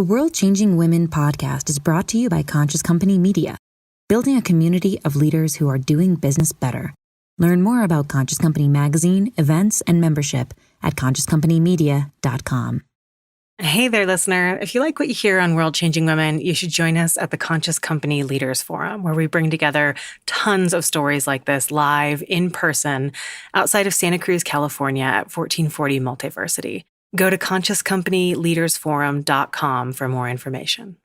The World Changing Women podcast is brought to you by Conscious Company Media, building a community of leaders who are doing business better. Learn more about Conscious Company magazine, events, and membership at consciouscompanymedia.com. Hey there, listener. If you like what you hear on World Changing Women, you should join us at the Conscious Company Leaders Forum, where we bring together tons of stories like this live, in person, outside of Santa Cruz, California at 1440 Multiversity. Go to consciouscompanyleadersforum.com for more information.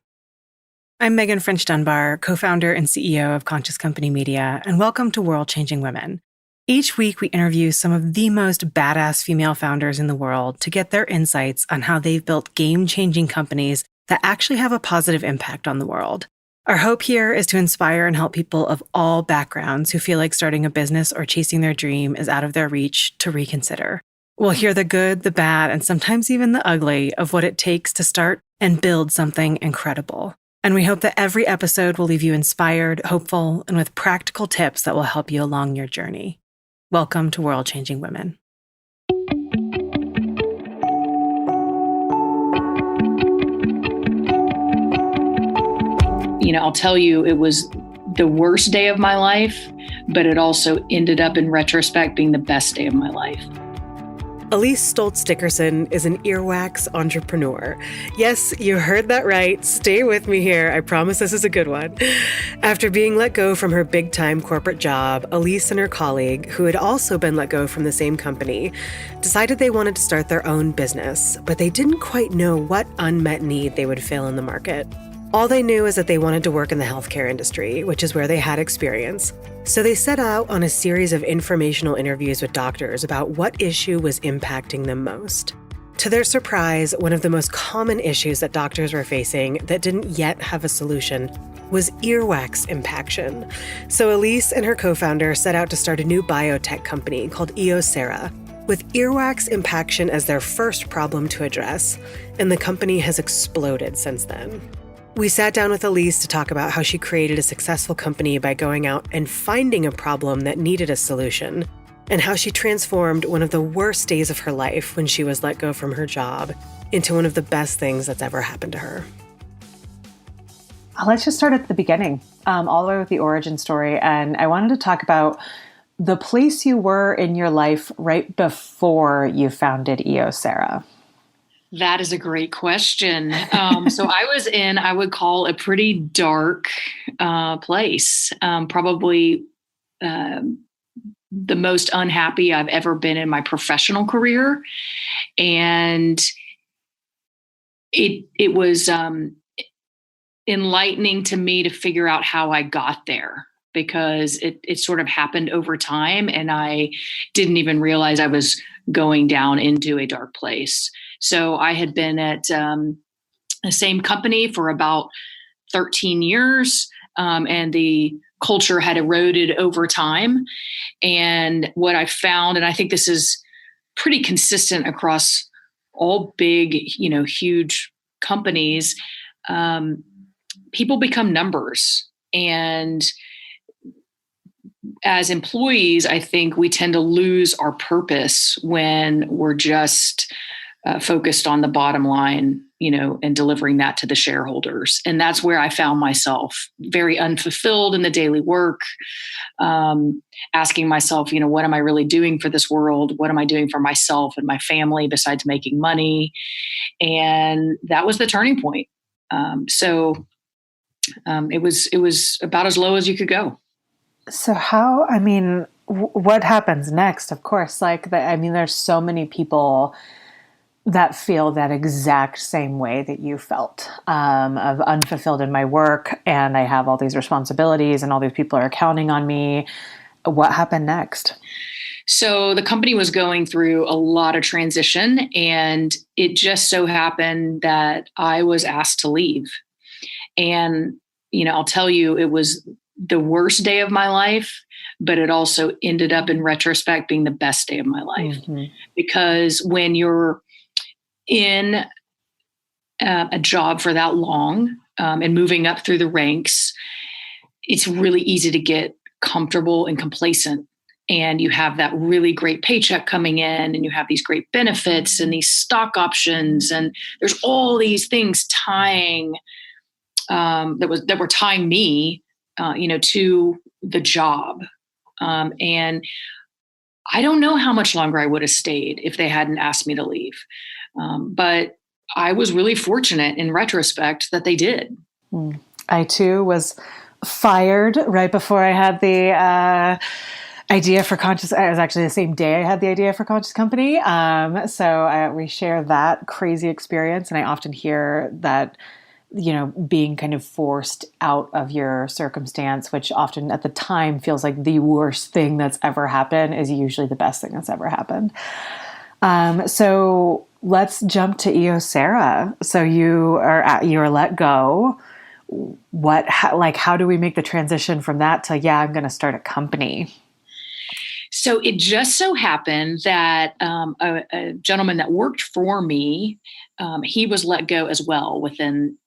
I'm Megan French Dunbar, co-founder and CEO of Conscious Company Media, and welcome to World Changing Women. Each week, we interview some of the most badass female founders in the world to get their insights on how they've built game-changing companies that actually have a positive impact on the world. Our hope here is to inspire and help people of all backgrounds who feel like starting a business or chasing their dream is out of their reach to reconsider. We'll hear the good, the bad, and sometimes even the ugly of what it takes to start and build something incredible. And we hope that every episode will leave you inspired, hopeful, and with practical tips that will help you along your journey. Welcome to World Changing Women. I'll tell you, it was the worst day of my life, but it also ended up in retrospect being the best day of my life. Elyse Stoltz Dickerson is an earwax entrepreneur. Yes, you heard that right. Stay with me here. I promise this is a good one. After being let go from her big-time corporate job, Elyse and her colleague, who had also been let go from the same company, decided they wanted to start their own business, but they didn't quite know what unmet need they would fill in the market. All they knew is that they wanted to work in the healthcare industry, which is where they had experience. So they set out on a series of informational interviews with doctors about what issue was impacting them most. To their surprise, one of the most common issues that doctors were facing that didn't yet have a solution was earwax impaction. So Elyse and her co-founder set out to start a new biotech company called Eosera, with earwax impaction as their first problem to address, and the company has exploded since then. We sat down with Elyse to talk about how she created a successful company by going out and finding a problem that needed a solution, and how she transformed one of the worst days of her life when she was let go from her job into one of the best things that's ever happened to her. Let's just start at the beginning, all the way with the origin story. And I wanted to talk about the place you were in your life right before you founded Eosera. That is a great question. So I was in, I would call a pretty dark place, probably the most unhappy I've ever been in my professional career. And it was enlightening to me to figure out how I got there, because it sort of happened over time and I didn't even realize I was going down into a dark place. So I had been at the same company for about 13 years, and the culture had eroded over time. And what I found, and I think this is pretty consistent across all big, huge companies, people become numbers. And as employees, I think we tend to lose our purpose when we're just focused on the bottom line, and delivering that to the shareholders. And that's where I found myself very unfulfilled in the daily work, asking myself, what am I really doing for this world? What am I doing for myself and my family besides making money? And that was the turning point. It was about as low as you could go. So what happens next? Of course, there's so many people that feel that exact same way that you felt, of unfulfilled in my work, and I have all these responsibilities and all these people are counting on me. What happened next? So the company was going through a lot of transition, and it just so happened that I was asked to leave. And, I'll tell you, it was the worst day of my life, but it also ended up in retrospect being the best day of my life. Mm-hmm. Because when you're in a job for that long, and moving up through the ranks, it's really easy to get comfortable and complacent. and you have that really great paycheck coming in, and you have these great benefits and these stock options, and there's all these things tying that were tying me, to the job. And I don't know how much longer I would have stayed if they hadn't asked me to leave. But I was really fortunate in retrospect that they did. I too was fired right before I had the idea for Conscious. It was actually the same day I had the idea for Conscious Company. So we share that crazy experience. And I often hear that, being kind of forced out of your circumstance, which often at the time feels like the worst thing that's ever happened, is usually the best thing that's ever happened. So let's jump to Eosera. So you're let go. How do we make the transition from that to, I'm going to start a company? So it just so happened that a gentleman that worked for me, he was let go as well within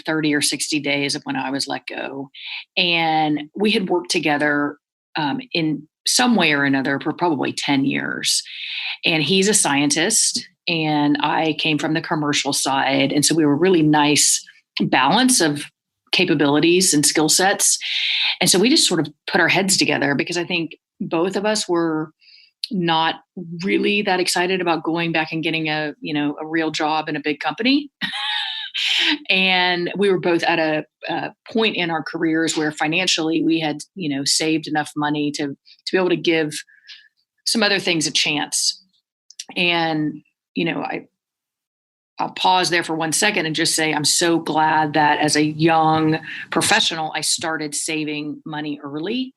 30 or 60 days of when I was let go. And we had worked together in some way or another for probably 10 years. And he's a scientist, and I came from the commercial side. And so we were really nice balance of capabilities and skill sets. And so we just sort of put our heads together, because I think both of us were not really that excited about going back and getting a real job in a big company. And we were both at a point in our careers where financially we had, saved enough money to be able to give some other things a chance. And, I'll pause there for 1 second and just say, I'm so glad that as a young professional, I started saving money early.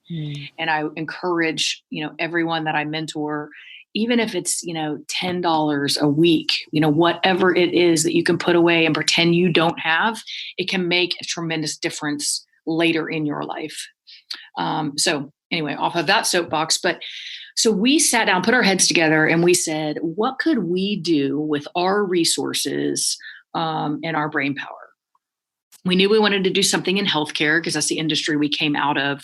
And I encourage, everyone that I mentor, even if it's, $10 a week, whatever it is that you can put away and pretend you don't have, it can make a tremendous difference later in your life. So anyway, off of that soapbox, so we sat down, put our heads together, and we said, what could we do with our resources and our brain power? We knew we wanted to do something in healthcare because that's the industry we came out of.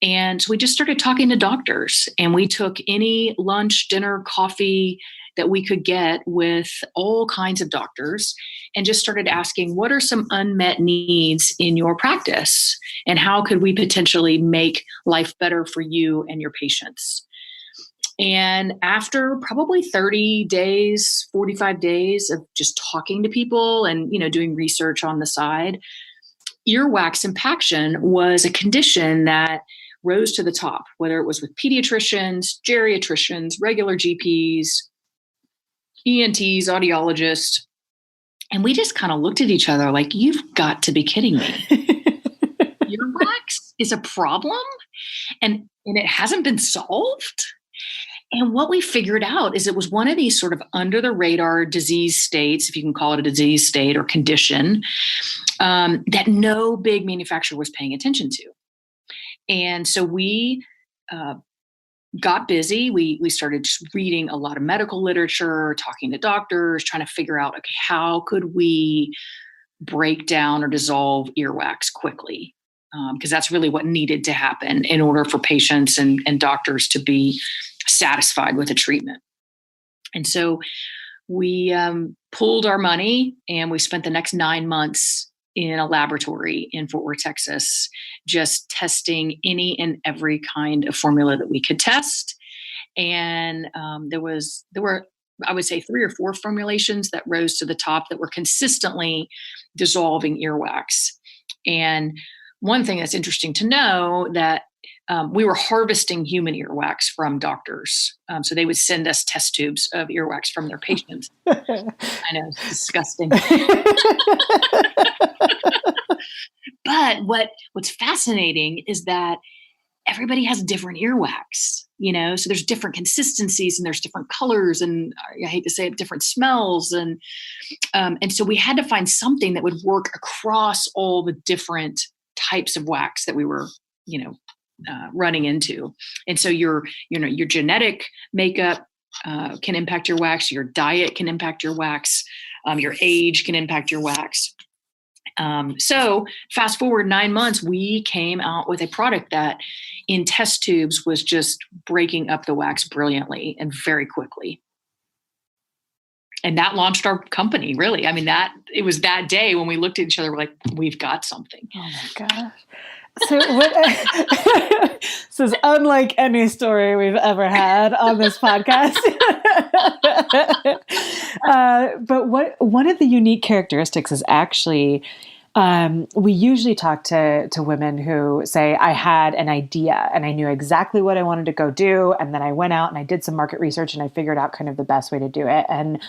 And so we just started talking to doctors, and we took any lunch, dinner, coffee that we could get with all kinds of doctors, and just started asking, what are some unmet needs in your practice? And how could we potentially make life better for you and your patients? And after probably 30 days, 45 days of just talking to people and, doing research on the side, earwax impaction was a condition that rose to the top, whether it was with pediatricians, geriatricians, regular GPs, ENTs, audiologists. And we just kind of looked at each other like, you've got to be kidding me. Earwax is a problem and it hasn't been solved? And what we figured out is it was one of these sort of under the radar disease states, if you can call it a disease state or condition, that no big manufacturer was paying attention to. And so we got busy. We started just reading a lot of medical literature, talking to doctors, trying to figure out, okay, how could we break down or dissolve earwax quickly? Because that's really what needed to happen in order for patients and doctors to be satisfied with a treatment. And so we pooled our money, and we spent the next 9 months in a laboratory in Fort Worth, Texas, just testing any and every kind of formula that we could test. And there were, I would say, 3 or 4 formulations that rose to the top that were consistently dissolving earwax. And one thing that's interesting to know that we were harvesting human earwax from doctors. So they would send us test tubes of earwax from their patients. I know, it's disgusting. But what's fascinating is that everybody has different earwax, so there's different consistencies and there's different colors and, I hate to say it, different smells. And so we had to find something that would work across all the different types of wax that we were, running into. And so your genetic makeup can impact your wax, your diet can impact your wax, your age can impact your wax. So fast forward 9 months, we came out with a product that in test tubes was just breaking up the wax brilliantly and very quickly. And that launched our company, really. I mean, it was that day when we looked at each other, we're like, we've got something. Oh my gosh. So this is unlike any story we've ever had on this podcast. But one of the unique characteristics is actually, we usually talk to women who say, I had an idea and I knew exactly what I wanted to go do. And then I went out and I did some market research and I figured out kind of the best way to do it. And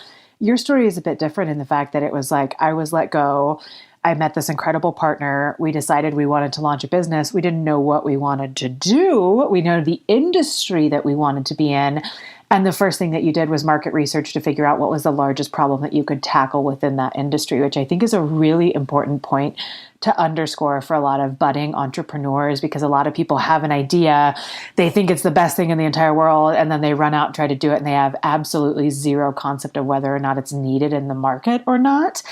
your story is a bit different in the fact that it was like, I was let go. I met this incredible partner. We decided we wanted to launch a business. We didn't know what we wanted to do. We know the industry that we wanted to be in. And the first thing that you did was market research to figure out what was the largest problem that you could tackle within that industry, which I think is a really important point to underscore for a lot of budding entrepreneurs, because a lot of people have an idea, they think it's the best thing in the entire world, and then they run out and try to do it, and they have absolutely zero concept of whether or not it's needed in the market or not.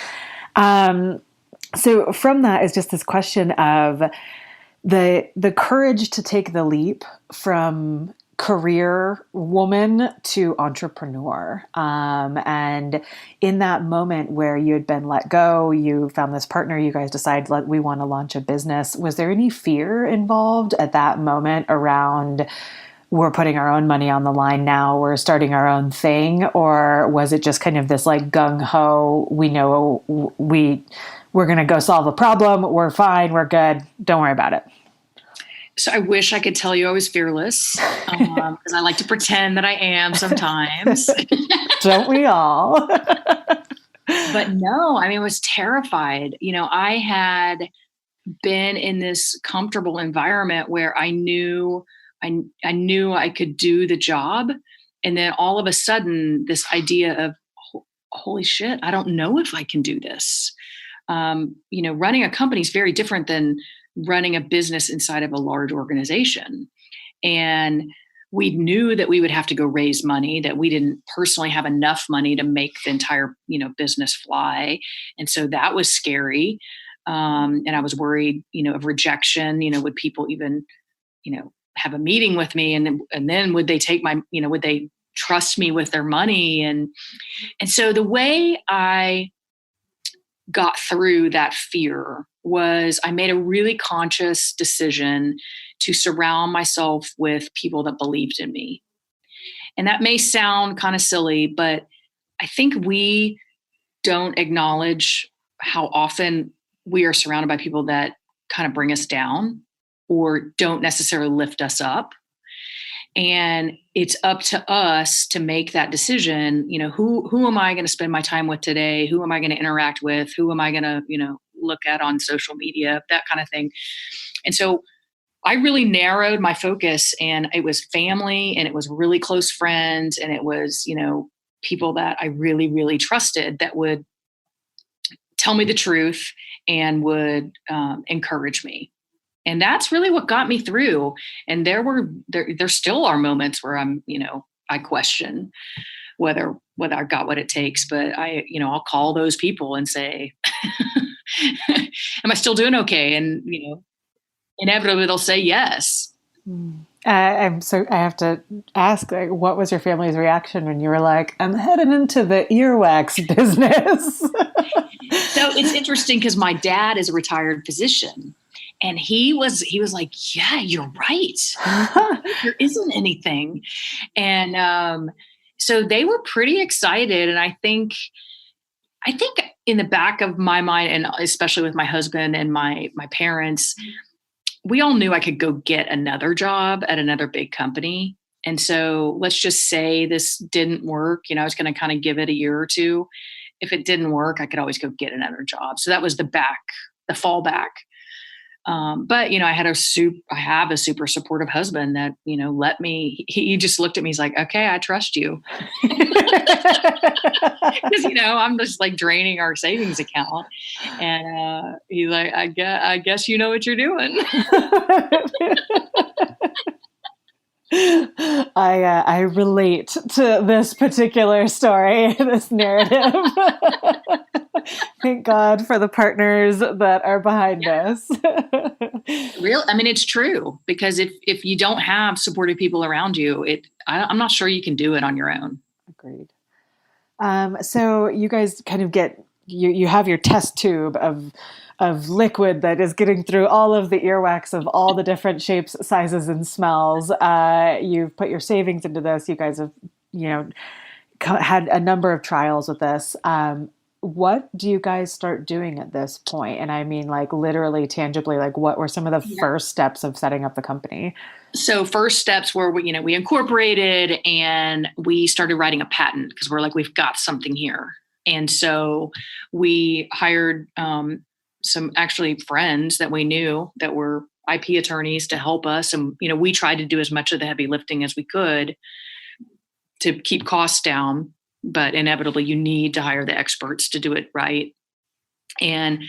So from that is just this question of the courage to take the leap from career woman to entrepreneur. And in that moment where you had been let go, you found this partner, you guys decided we want to launch a business. Was there any fear involved at that moment around, we're putting our own money on the line now, we're starting our own thing? Or was it just kind of this like gung ho, we know we're going to go solve a problem, we're fine, we're good, don't worry about it? So I wish I could tell you I was fearless, because I like to pretend that I am sometimes. Don't we all? But no, I mean, I was terrified. I had been in this comfortable environment where I knew I could do the job. And then all of a sudden, this idea of, holy shit, I don't know if I can do this. Running a company is very different than running a business inside of a large organization. And we knew that we would have to go raise money, that we didn't personally have enough money to make the entire, business fly. And so that was scary. And I was worried, of rejection, would people even, have a meeting with me, and then would they take my, would they trust me with their money? And so the way I got through that fear was I made a really conscious decision to surround myself with people that believed in me. And that may sound kind of silly, but I think we don't acknowledge how often we are surrounded by people that kind of bring us down or don't necessarily lift us up. And it's up to us to make that decision. Who am I going to spend my time with today? Who am I going to interact with? Who am I going to, look at on social media, that kind of thing. And so I really narrowed my focus, and it was family, and it was really close friends, and it was, people that I really, really trusted that would tell me the truth and would encourage me. And that's really what got me through. And there still are moments where I'm, I question whether I got what it takes, but I'll call those people and say, am I still doing okay? And, inevitably they'll say yes. I have to ask, what was your family's reaction when you were like, I'm heading into the earwax business? So it's interesting because my dad is a retired physician. And he was like, yeah, you're right. There isn't anything. And so they were pretty excited. And I think in the back of my mind, and especially with my husband and my parents, we all knew I could go get another job at another big company. And so let's just say this didn't work. I was going to kind of give it a year or two. If it didn't work, I could always go get another job. So that was the fallback. But I have a super supportive husband that, let me, he just looked at me. He's like, okay, I trust you. Cause I'm just like draining our savings account. And, he's like, I guess you know what you're doing. I relate to this particular story, this narrative. Thank God for the partners that are behind us. I mean, it's true, because if you don't have supportive people around you, I'm not sure you can do it on your own. Agreed. So you guys kind of you have your test tube of liquid that is getting through all of the earwax of all the different shapes, sizes, and smells. You've put your savings into this. You guys have, had a number of trials with this. What do you guys start doing at this point? And I mean, like literally, tangibly, like what were some of the first steps of setting up the company? So first steps were, we incorporated and we started writing a patent, because we're like, we've got something here. And so we hired some actually friends that we knew that were IP attorneys to help us. And, we tried to do as much of the heavy lifting as we could to keep costs down, but inevitably you need to hire the experts to do it right. And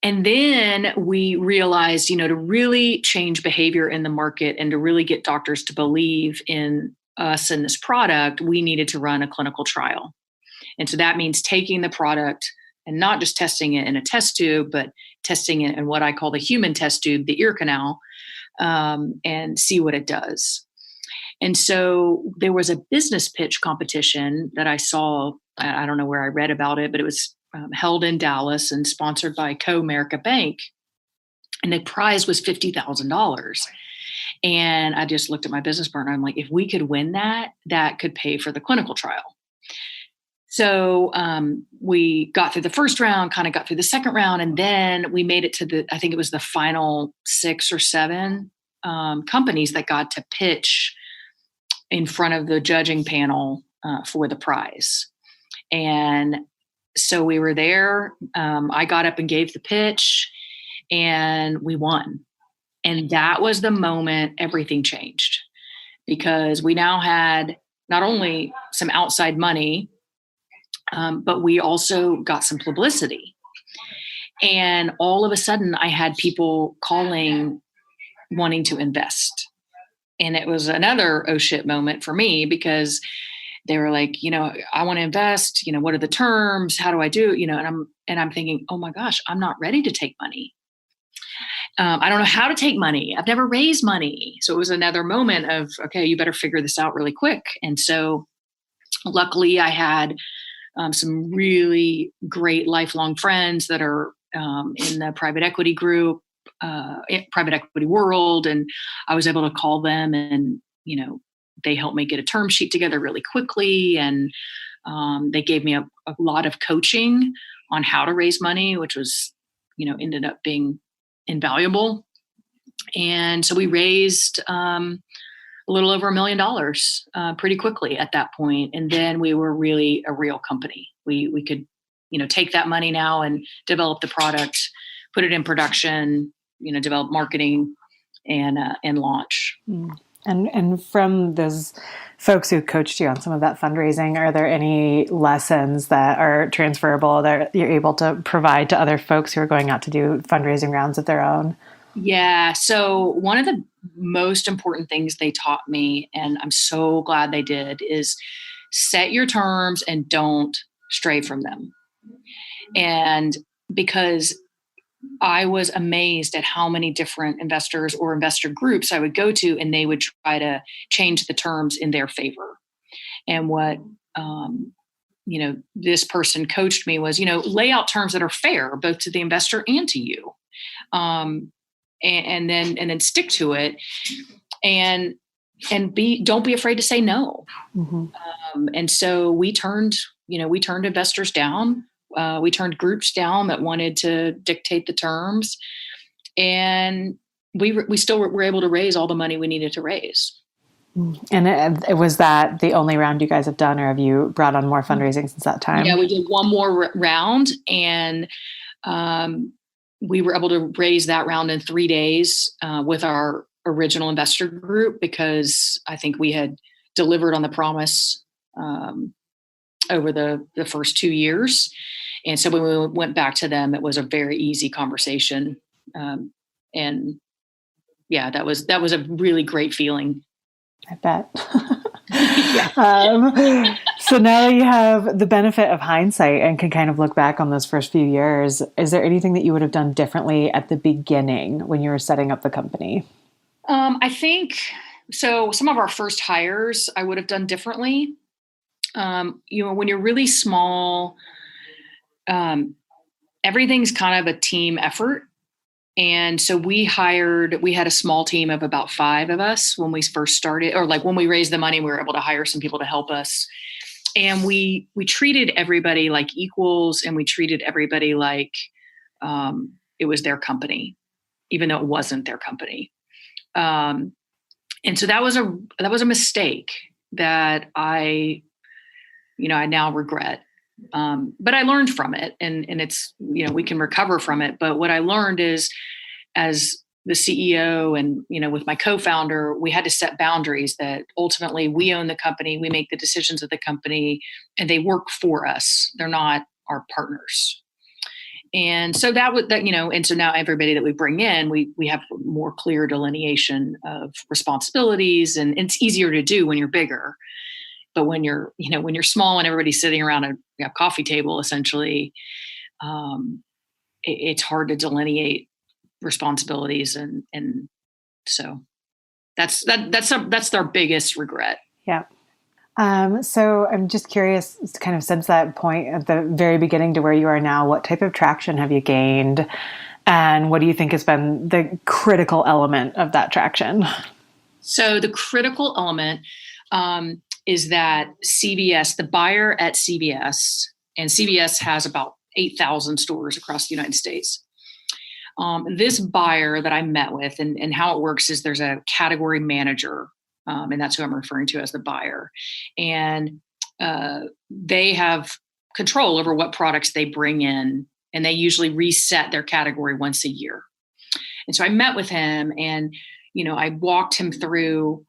then we realized, to really change behavior in the market and to really get doctors to believe in us and this product, we needed to run a clinical trial. And so that means taking the product and not just testing it in a test tube, but testing it in what I call the human test tube, the ear canal, and see what it does. And so there was a business pitch competition that I saw. I don't know where I read about it, but it was held in Dallas and sponsored by Co-America Bank. And the prize was $50,000. And I just looked at my business partner. I'm like, if we could win that, that could pay for the clinical trial. So we got through the first round, kind of got through the second round, and then we made it to I think it was the final 6 or 7 companies that got to pitch in front of the judging panel for the prize. And so we were there. I got up and gave the pitch, and we won. And that was the moment everything changed, because we now had not only some outside money, but we also got some publicity. And all of a sudden I had people calling, wanting to invest. And it was another oh shit moment for me, because they were like, I want to invest, what are the terms? How do I do, and I'm thinking, oh my gosh, I'm not ready to take money. I don't know how to take money. I've never raised money. So it was another moment of, okay, you better figure this out really quick. And so luckily I had some really great lifelong friends that are in the private equity group, private equity world. And I was able to call them, and, they helped me get a term sheet together really quickly. And they gave me a lot of coaching on how to raise money, which was, ended up being invaluable. And so we raised a little over $1 million pretty quickly at that point. And then we were really a real company. We could, take that money now and develop the product, put it in production, develop marketing and launch. And from those folks who coached you on some of that fundraising, are there any lessons that are transferable that you're able to provide to other folks who are going out to do fundraising rounds of their own? Yeah. So one of the most important things they taught me, and I'm so glad they did, is set your terms and don't stray from them. And because I was amazed at how many different investors or investor groups I would go to, and they would try to change the terms in their favor. And what, this person coached me was, lay out terms that are fair, both to the investor and to you. And then stick to it, and don't be afraid to say no. Mm-hmm. And so we turned investors down. We turned groups down that wanted to dictate the terms, and we still were able to raise all the money we needed to raise. And it was that the only round you guys have done, or have you brought on more fundraising since that time? Yeah, we did one more round, and we were able to raise that round in 3 days with our original investor group, because I think we had delivered on the promise over the first 2 years. And so when we went back to them, it was a very easy conversation. And yeah, that was a really great feeling. I bet. Yeah. So now that you have the benefit of hindsight and can kind of look back on those first few years, is there anything that you would have done differently at the beginning when you were setting up the company? I think so. Some of our first hires I would have done differently. When you're really small, everything's kind of a team effort. And so we had a small team of about 5 of us when we first started, or like when we raised the money, we were able to hire some people to help us. And we treated everybody like equals, and we treated everybody like it was their company, even though it wasn't their company. And so that was a mistake that I now regret. But I learned from it, and it's, we can recover from it. But what I learned is, as the CEO and, with my co-founder, we had to set boundaries that ultimately we own the company, we make the decisions of the company, and they work for us. They're not our partners. And so and so now everybody that we bring in, we have more clear delineation of responsibilities, and it's easier to do when you're bigger. But when you're small and everybody's sitting around a coffee table, essentially, it's hard to delineate responsibilities, and so that's our biggest regret. Yeah. So I'm just curious, kind of since that point at the very beginning to where you are now, what type of traction have you gained, and what do you think has been the critical element of that traction? So the critical element is that CVS, the buyer at CVS, and CVS has about 8,000 stores across the United States. This buyer that I met with, and how it works is there's a category manager, and that's who I'm referring to as the buyer. And they have control over what products they bring in, and they usually reset their category once a year. And so I met with him, and I walked him through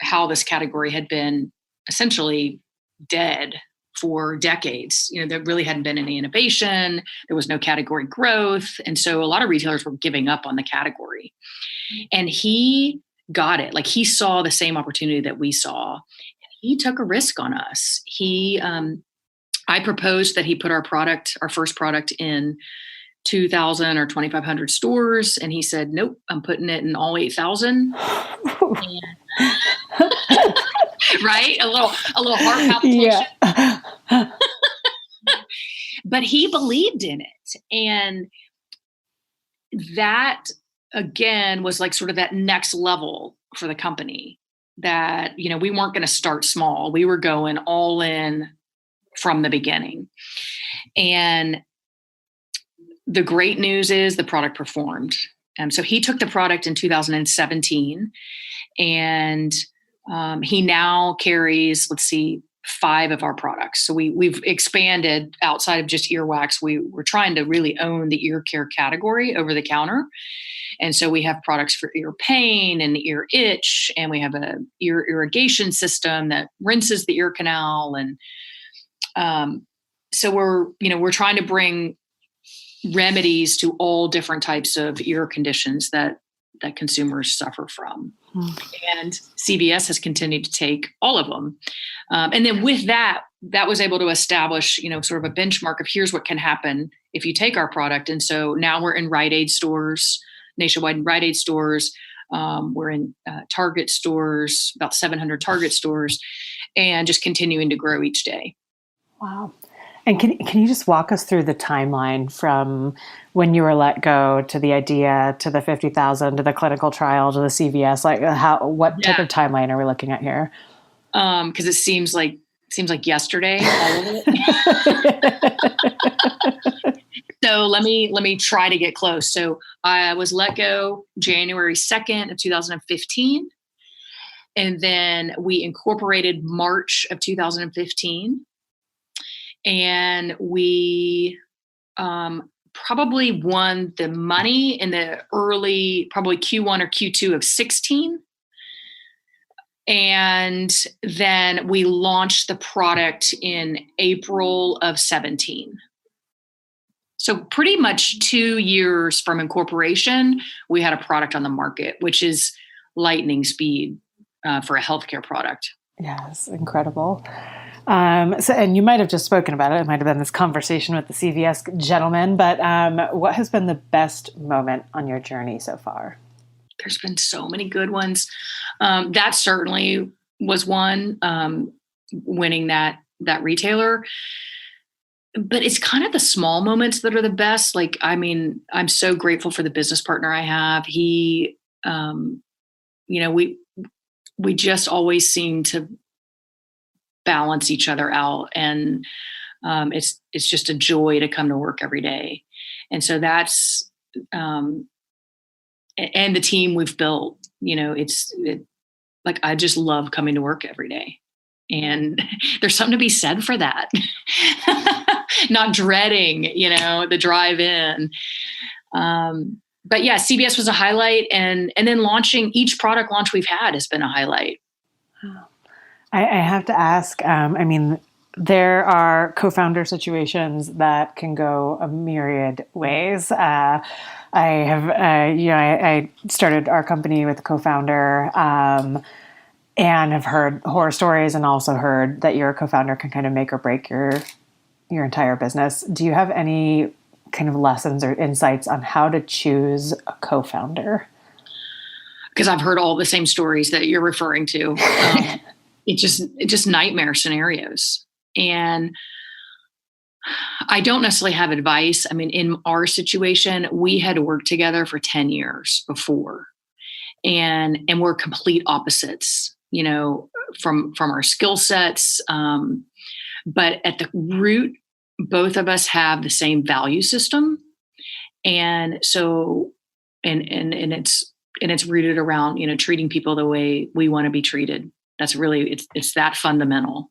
how this category had been essentially dead for decades. There really hadn't been any innovation. There was no category growth. And so a lot of retailers were giving up on the category. And he got it. Like, he saw the same opportunity that we saw. He took a risk on us. I proposed that he put our first product in 2,000 or 2,500 stores. And he said, nope, I'm putting it in all 8,000. Right? A little heart palpitation. Yeah. But he believed in it. And that, again, was like sort of that next level for the company, that, we weren't going to start small. We were going all in from the beginning. And the great news is the product performed. So he took the product in 2017, and he now carries, 5 of our products. So we've expanded outside of just earwax. We're trying to really own the ear care category over the counter. And so we have products for ear pain and ear itch, and we have a ear irrigation system that rinses the ear canal. And so we're trying to bring remedies to all different types of ear conditions that consumers suffer from. And CVS has continued to take all of them. And then with that was able to establish, sort of a benchmark of here's what can happen if you take our product. And so now we're in Rite Aid stores, nationwide Rite Aid stores. We're in Target stores, about 700 Target stores, and just continuing to grow each day. Wow. And can you just walk us through the timeline from when you were let go to the idea, to the 50,000, to the clinical trial, to the CVS? Like, what type of timeline are we looking at here? Because it seems like yesterday, all of it. So let me try to get close. So I was let go January 2nd of 2015, and then we incorporated March of 2015. And we probably won the money in the early, probably Q1 or Q2 of 16. And then we launched the product in April of 17. So pretty much 2 years from incorporation, we had a product on the market, which is lightning speed for a healthcare product. Yes, incredible. And you might have just spoken about it. It might have been this conversation with the CVS gentleman, but what has been the best moment on your journey so far? There's been so many good ones. That certainly was one, winning that retailer. But it's kind of the small moments that are the best. Like, I mean, I'm so grateful for the business partner I have. He, we just always seem to balance each other out, and it's just a joy to come to work every day. And so that's, and the team we've built, like, I just love coming to work every day. And there's something to be said for that. Not dreading, the drive in. But yeah, CVS was a highlight, and then launching each product launch we've had has been a highlight. I have to ask, there are co-founder situations that can go a myriad ways. I started our company with a co-founder, and have heard horror stories, and also heard that your co-founder can kind of make or break your entire business. Do you have any kind of lessons or insights on how to choose a co-founder? Because I've heard all the same stories that you're referring to. It's just nightmare scenarios. And I don't necessarily have advice. I mean, in our situation, we had worked together for 10 years before, and we're complete opposites, from our skill sets. But at the root, both of us have the same value system. And so, and it's rooted around, treating people the way we want to be treated. That's really, it's that fundamental.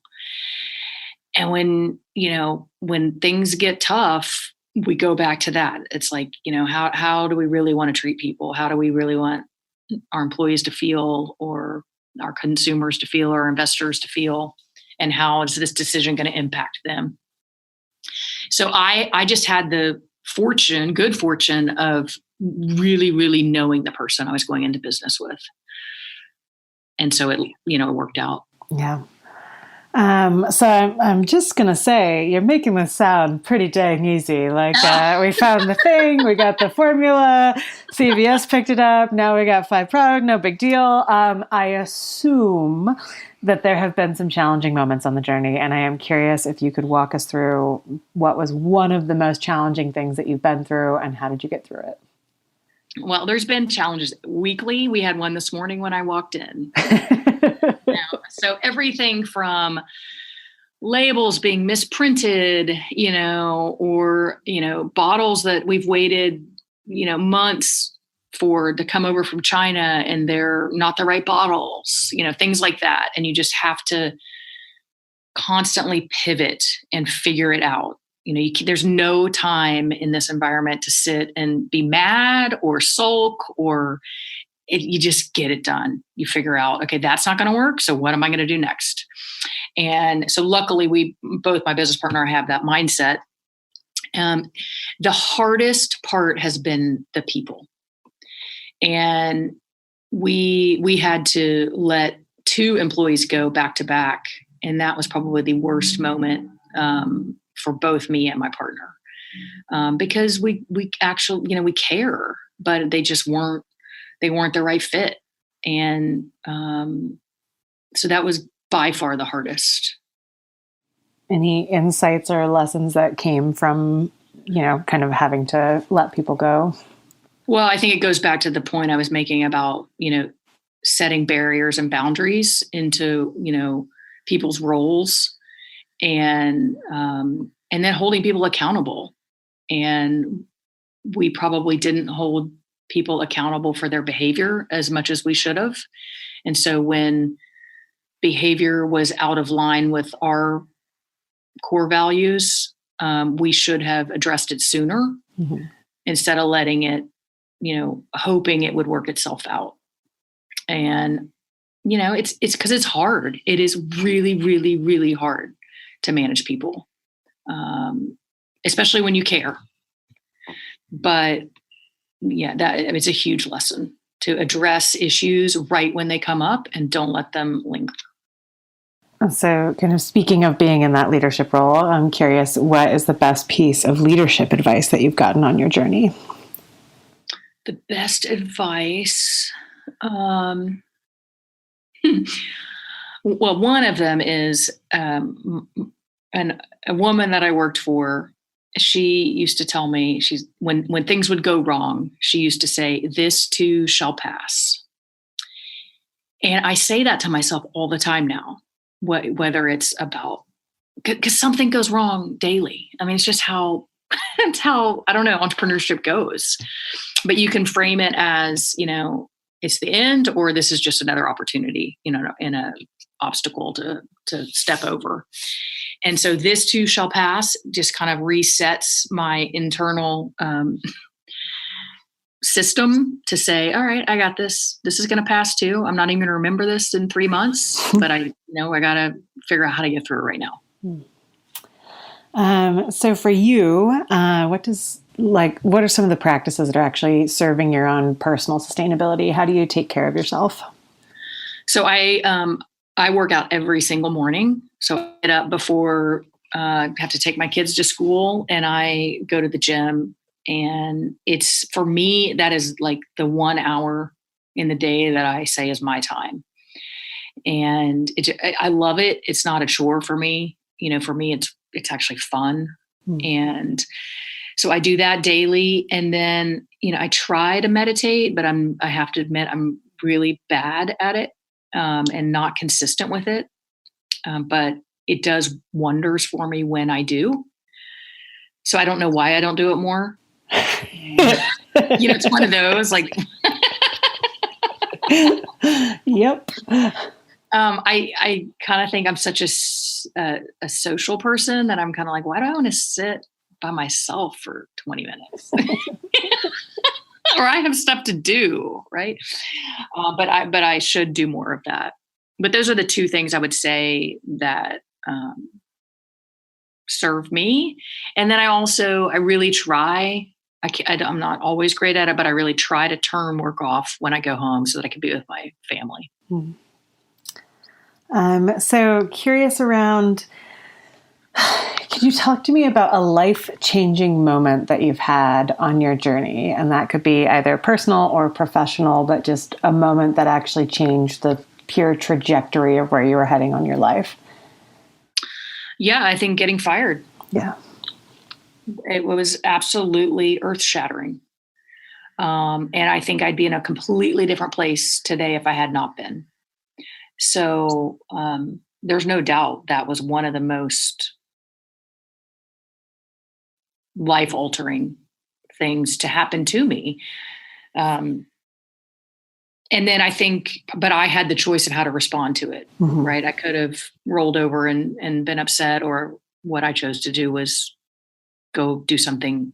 And when things get tough, we go back to that. It's like, how do we really want to treat people? How do we really want our employees to feel, or our consumers to feel, or our investors to feel? And how is this decision going to impact them? So I just had the good fortune of really, really knowing the person I was going into business with. And so it worked out. Yeah. So I'm just going to say, you're making this sound pretty dang easy. Like, we found the thing, we got the formula, CVS picked it up, now we got 5 products, no big deal. I assume that there have been some challenging moments on the journey, and I am curious if you could walk us through what was one of the most challenging things that you've been through, and how did you get through it? Well, there's been challenges weekly. We had one this morning when I walked in. So everything from labels being misprinted, or, bottles that we've waited, months to come over from China, and they're not the right bottles, things like that. And you just have to constantly pivot and figure it out. There's no time in this environment to sit and be mad or sulk, or you just get it done. You figure out, okay, that's not going to work. So what am I going to do next? And so luckily both my business partner have that mindset. The hardest part has been the people. And we had to let 2 employees go back to back. And that was probably the worst moment for both me and my partner, because we actually, we care, but they weren't the right fit. And so that was by far the hardest. Any insights or lessons that came from, kind of having to let people go? Well, I think it goes back to the point I was making about, setting barriers and boundaries into, people's roles, and then holding people accountable. And we probably didn't hold people accountable for their behavior as much as we should have. And so when behavior was out of line with our core values, we should have addressed it sooner, instead of letting it, hoping it would work itself out. And, it's because it's hard. It is really, really, really hard to manage people, especially when you care. But yeah, it's a huge lesson. to address issues right when they come up and don't let them linger. So, kind of speaking of being in that leadership role, I'm curious, what is the best piece of leadership advice that you've gotten on your journey? The best advice. Well, one of them is a woman that I worked for. She used to tell me, when things would go wrong, she used to say, "This too shall pass." And I say that to myself all the time now, whether it's about, because something goes wrong daily. I mean, it's just how, it's how, I don't know, entrepreneurship goes. But you can frame it as, it's the end, or this is just another opportunity, in a obstacle to step over. And so this too shall pass just kind of resets my internal system to say, all right, I got this. This is going to pass too. I'm not even going to remember this in 3 months, but I got to figure out how to get through it right now. So for you, what are some of the practices that are actually serving your own personal sustainability? How do you take care of yourself? So I work out every single morning. So I get up before I have to take my kids to school, and I go to the gym. And it's, for me, that is like the 1 hour in the day that I say is my time. And I love it. It's not a chore for me. For me, it's actually fun. And so I do that daily. And then, I try to meditate, but I have to admit, I'm really bad at it, and not consistent with it. But it does wonders for me when I do. So I don't know why I don't do it more. It's one of those like, yep. I kind of think I'm such a social person that I'm kind of like, why do I want to sit by myself for 20 minutes? Or I have stuff to do, right? But I should do more of that. But those are the two things I would say that serve me. And then I really try. I'm not always great at it, but I really try to turn work off when I go home so that I can be with my family. So curious around, could you talk to me about a life-changing moment that you've had on your journey? And that could be either personal or professional, but just a moment that actually changed the pure trajectory of where you were heading on your life. Yeah, I think getting fired. Yeah. It was absolutely earth-shattering. And I think I'd be in a completely different place today if I had not been. So there's no doubt that was one of the most life-altering things to happen to me. And then I think, but I had the choice of how to respond to it, right? I could have rolled over and been upset, or what I chose to do was go do something,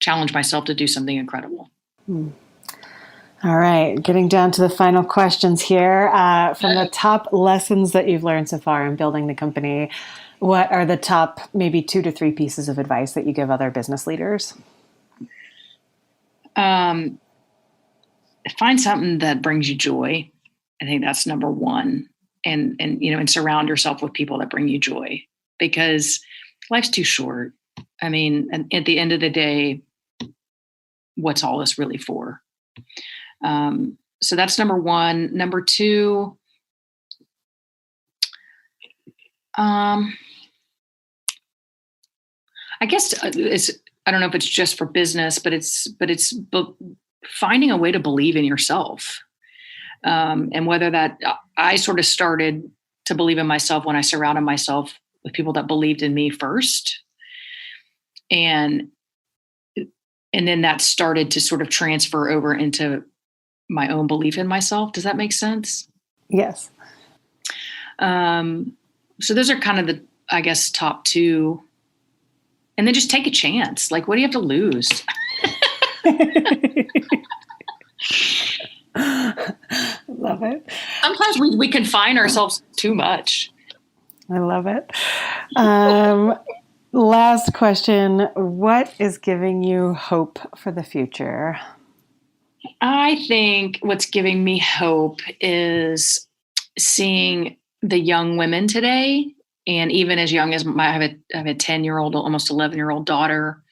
challenge myself to do something incredible. All right. Getting down to the final questions here. From the top lessons that you've learned so far in building the company, what are the top maybe 2 to 3 pieces of advice that you give other business leaders? Find something that brings you joy. I think that's number one. And surround yourself with people that bring you joy, because life's too short. I mean, and at the end of the day, what's all this really for? So that's number one. Number two, I guess I don't know if it's just for business, but it's finding a way to believe in yourself. And whether that, I sort of started to believe in myself when I surrounded myself with people that believed in me first. And then that started to sort of transfer over into my own belief in myself. Does that make sense? Yes. So those are kind of the, I guess, top two. And then just take a chance. Like, what do you have to lose? Love it. Sometimes we confine ourselves too much. I love it. Last question. What is giving you hope for the future? I think what's giving me hope is seeing the young women today, and even as young as I have a 10-year-old, almost 11-year-old daughter,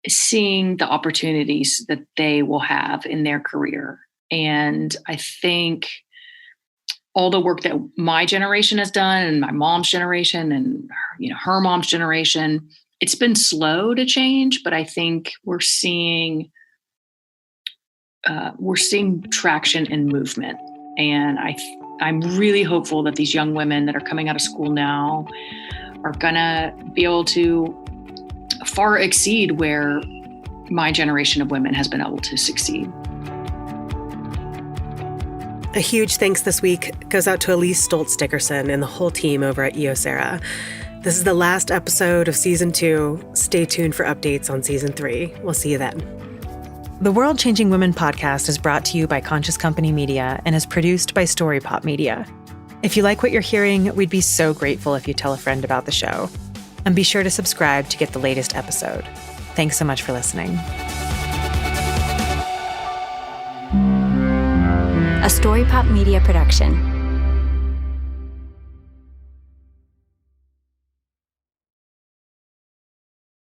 seeing the opportunities that they will have in their career. And I think all the work that my generation has done, and my mom's generation, and her mom's generation, it's been slow to change, but I think we're seeing traction and movement. And I'm really hopeful that these young women that are coming out of school now are gonna be able to far exceed where my generation of women has been able to succeed. A huge thanks this week goes out to Elyse Stoltz Dickerson and the whole team over at Eosera. This is the last episode of Season 2. Stay tuned for updates on Season 3. We'll see you then. The World Changing Women podcast is brought to you by Conscious Company Media and is produced by Story Pop Media. If you like what you're hearing, we'd be so grateful if you tell a friend about the show. And be sure to subscribe to get the latest episode. Thanks so much for listening. A Story Pop Media production.